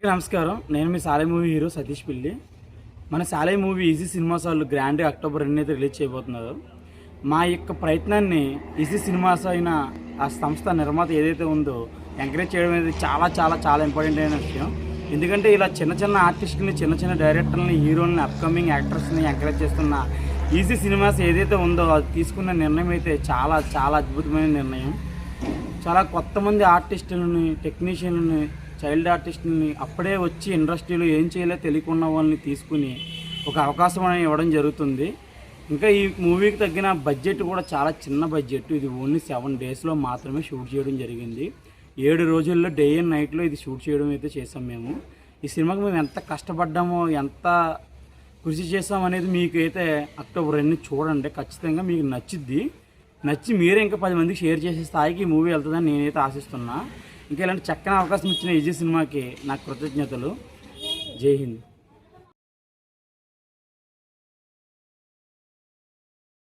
నమస్కారం. నేను మీ సాలై movie hero Satish పిల్లి. మన సాలై మూవీ ఈజీ సినిమాస్ వాళ్ళు గ్రాండ్గా అక్టోబర్ 2 అయితే రిలీజ్ చేయబోతున్నారు. మా యొక్క ప్రయత్నాన్ని ఈజీ సినిమాస్ అయిన ఆ సంస్థ నిర్మాత ఏదైతే ఉందో ఎంకరేజ్ చేయడం అనేది చాలా చాలా చాలా ఇంపార్టెంట్ అయిన విషయం. ఎందుకంటే ఇలా చిన్న చిన్న ఆర్టిస్టులని, చిన్న చిన్న డైరెక్టర్లని, హీరోలని, అప్కమింగ్ యాక్టర్స్ని ఎంకరేజ్ చేస్తున్న ఈజీ సినిమాస్ ఏదైతే ఉందో అది తీసుకున్న నిర్ణయం అయితే చాలా చాలా అద్భుతమైన నిర్ణయం. చాలా కొత్తమంది ఆర్టిస్టులని, టెక్నీషియన్ని, చైల్డ్ ఆర్టిస్ట్ని అప్పుడే వచ్చి ఇండస్ట్రీలో ఏం చేయాలో తెలియకున్న వాళ్ళని తీసుకుని ఒక అవకాశం అనేది ఇవ్వడం జరుగుతుంది. ఇంకా ఈ మూవీకి తగ్గిన బడ్జెట్ కూడా చాలా చిన్న బడ్జెట్. ఇది ఓన్లీ 7 డేస్లో మాత్రమే షూట్ చేయడం జరిగింది. 7 రోజుల్లో డే అండ్ నైట్లో ఇది షూట్ చేయడం అయితే చేసాం మేము. ఈ సినిమాకి మేము ఎంత కష్టపడ్డామో, ఎంత కృషి చేసాం అనేది మీకైతే అక్టోబర్ 2 చూడండి. ఖచ్చితంగా మీకు నచ్చి మీరే ఇంకా 10 మందికి షేర్ చేసే స్థాయికి ఈ మూవీ వెళ్తుందని నేనైతే ఆశిస్తున్నా. ఇంకా ఇలాంటి చక్కని అవకాశం ఇచ్చిన ఈజీ సినిమాకి నాకు కృతజ్ఞతలు. జై హింద్.